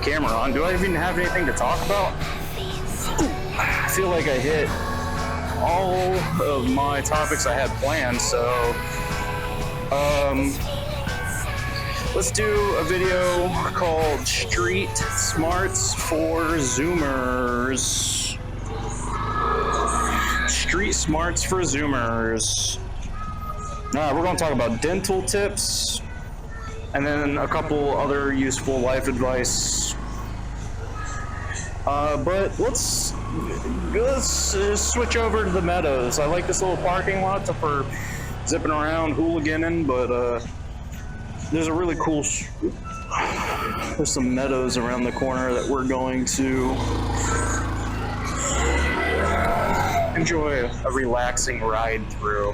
camera on. Do I even have anything to talk about? I feel like I hit all of my topics I had planned, so let's do a video called Street Smarts for Zoomers. Street Smarts for Zoomers. Alright, we're going to talk about dental tips and then a couple other useful life advice. But let's switch over to the meadows. I like this little parking lot for zipping around, hooliganing, but there's a really cool, there's some meadows around the corner that we're going to enjoy a relaxing ride through.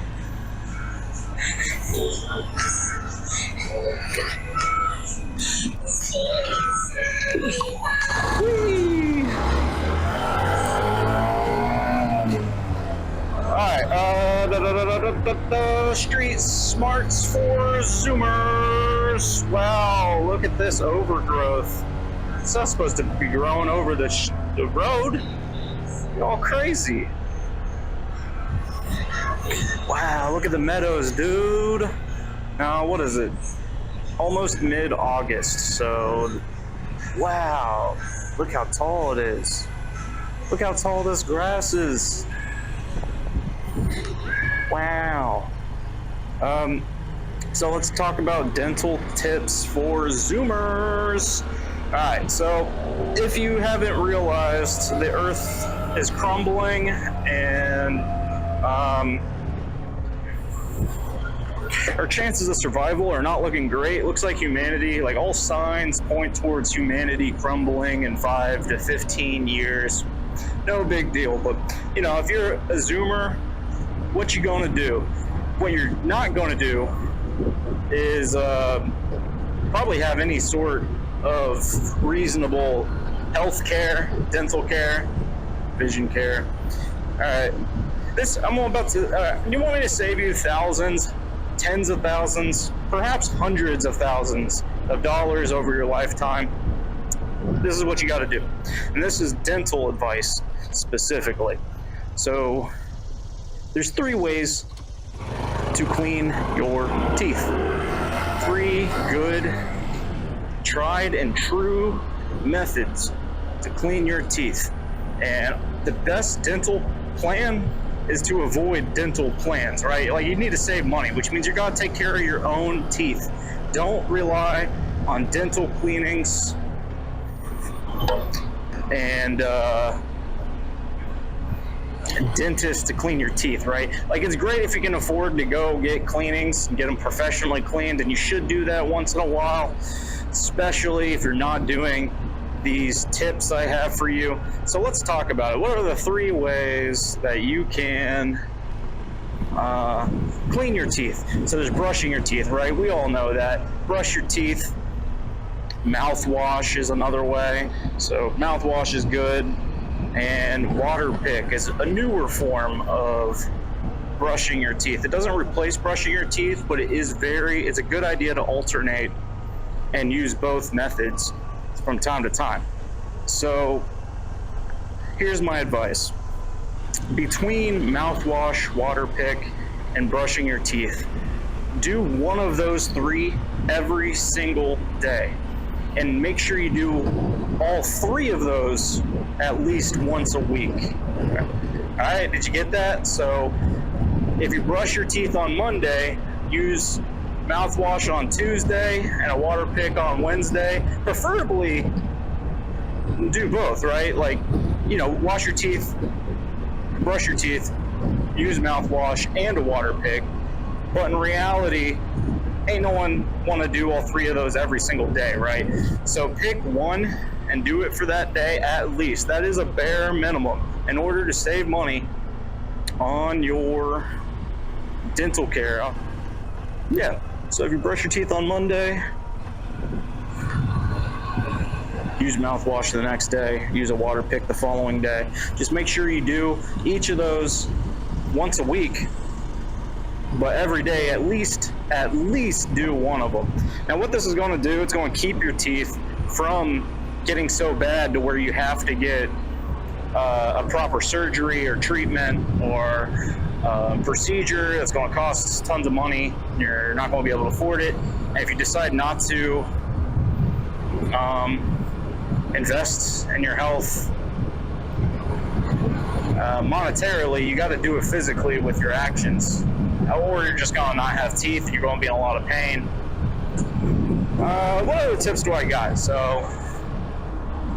Whee! Alright, street smarts for Zoomers. Wow, look at this overgrowth. It's not supposed to be growing over the road. You're all crazy. Wow, look at the meadows, dude. Now, what is it? Almost mid-August, so wow, look how tall it is. Look how tall this grass is. Wow. So let's talk about dental tips for Zoomers. Alright, so if you haven't realized, the earth is crumbling and our chances of survival are not looking great. It looks like humanity, like all signs point towards humanity crumbling in 5 to 15 years. No big deal, but you know, if you're a Zoomer, what you gonna do? What you're not gonna do is probably have any sort of reasonable health care, dental care, vision care. All right, I'm about to. You want me to save you thousands, tens of thousands, perhaps hundreds of thousands of dollars over your lifetime? This is what you got to do, and this is dental advice specifically. So there's 3 ways to clean your teeth. 3 good, tried and true methods to clean your teeth. And the best dental plan is to avoid dental plans, right? Like, you need to save money, which means you got to take care of your own teeth. Don't rely on dental cleanings and dentists to clean your teeth, right? Like, it's great if you can afford to go get cleanings and get them professionally cleaned, and you should do that once in a while, especially if you're not doing these tips I have for you. So let's talk about it. What are the 3 ways that you can clean your teeth? So there's brushing your teeth, right? We all know that. Brush your teeth. Mouthwash is another way. So mouthwash is good. And water pick is a newer form of brushing your teeth. It doesn't replace brushing your teeth, but it's a good idea to alternate and use both methods from time to time. So here's my advice. Between mouthwash, water pick, and brushing your teeth, do one of those 3 every single day. And make sure you do all 3 of those at least once a week. Okay. All right, did you get that? So if you brush your teeth on Monday, use mouthwash on Tuesday and a water pick on Wednesday. Preferably do both, right? Like, you know, wash your teeth, brush your teeth, use mouthwash and a water pick. But in reality, ain't no one want to do all 3 of those every single day, right? So pick one and do it for that day at least. That is a bare minimum in order to save money on your dental care. Yeah, so if you brush your teeth on Monday, use mouthwash the next day, use a water pick the following day. Just make sure you do each of those once a week, but every day at least do one of them. Now what this is going to do, it's going to keep your teeth from getting so bad to where you have to get a proper surgery or treatment or procedure that's going to cost tons of money. You're not going to be able to afford it. And if you decide not to invest in your health monetarily, you got to do it physically with your actions. Or you're just going to not have teeth, you're going to be in a lot of pain. What other tips do I got? So,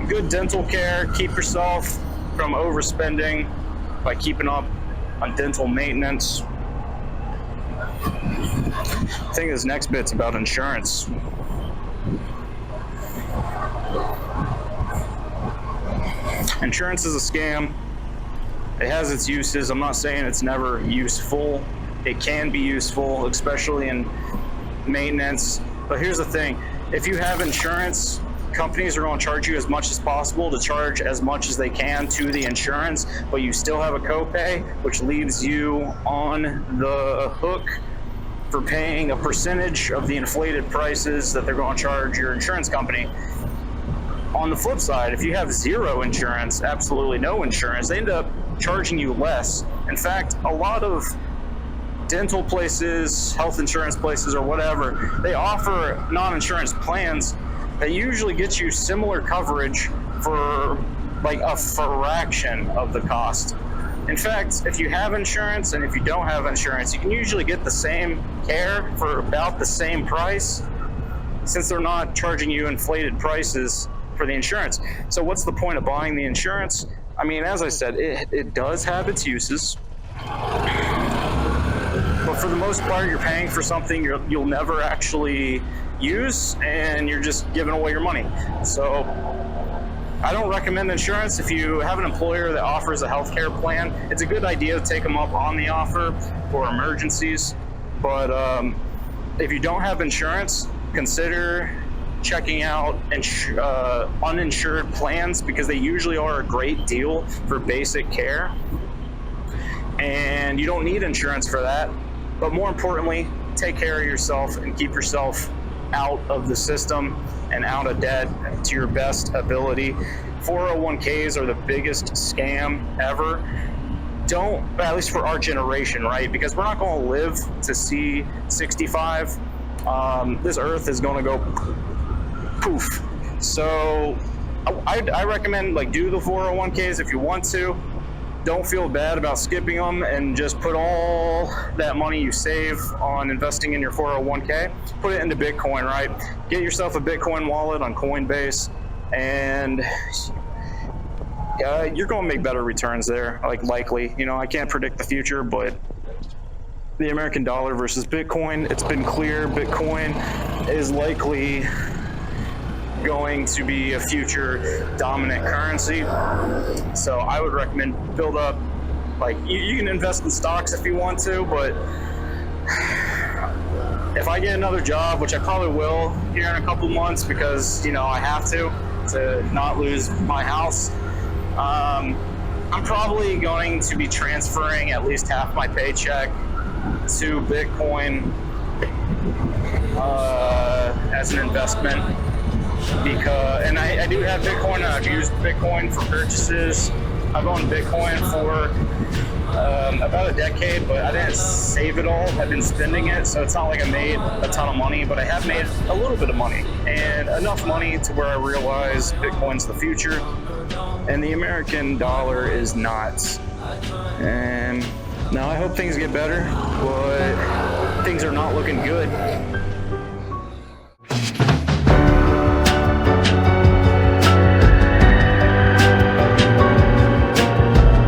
good dental care. Keep yourself from overspending by keeping up on dental maintenance. I think this next bit's about insurance. Insurance is a scam. It has its uses. I'm not saying it's never useful. It can be useful, especially in maintenance. But here's the thing. If you have insurance, companies are going to charge you as much as possible to charge as much as they can to the insurance, but you still have a copay, which leaves you on the hook for paying a percentage of the inflated prices that they're going to charge your insurance company. On the flip side, if you have zero insurance, absolutely no insurance, they end up charging you less. In fact, a lot of dental places, health insurance places, or whatever, they offer non-insurance plans that usually get you similar coverage for like a fraction of the cost. In fact, if you have insurance and if you don't have insurance, you can usually get the same care for about the same price, since they're not charging you inflated prices for the insurance. So what's the point of buying the insurance? I mean, as I said, it does have its uses. But for the most part, you're paying for something you'll never actually use, and you're just giving away your money. So I don't recommend insurance. If you have an employer that offers a healthcare plan, it's a good idea to take them up on the offer for emergencies. But if you don't have insurance, consider checking out uninsured plans, because they usually are a great deal for basic care. And you don't need insurance for that. But more importantly, take care of yourself and keep yourself out of the system and out of debt to your best ability. 401ks are the biggest scam ever. Don't, at least for our generation, right? Because we're not going to live to see 65. This earth is going to go poof. So I recommend, like, do the 401ks if you want to. Don't feel bad about skipping them, and just put all that money you save on investing in your 401k, put it into Bitcoin, right? Get yourself a Bitcoin wallet on Coinbase, and you're going to make better returns there, like, likely. You know, I can't predict the future, but the American dollar versus Bitcoin, it's been clear Bitcoin is likely going to be a future dominant currency. So I would recommend build up, like, you can invest in stocks if you want to, but if I get another job, which I probably will here in a couple months, because, you know, I have to not lose my house, I'm probably going to be transferring at least half my paycheck to Bitcoin as an investment. Because, and I do have Bitcoin, and I've used Bitcoin for purchases. I've owned Bitcoin for about a decade, but I didn't save it all. I've been spending it, so it's not like I made a ton of money, but I have made a little bit of money, and enough money to where I realize Bitcoin's the future, and the American dollar is not. And now I hope things get better, but things are not looking good.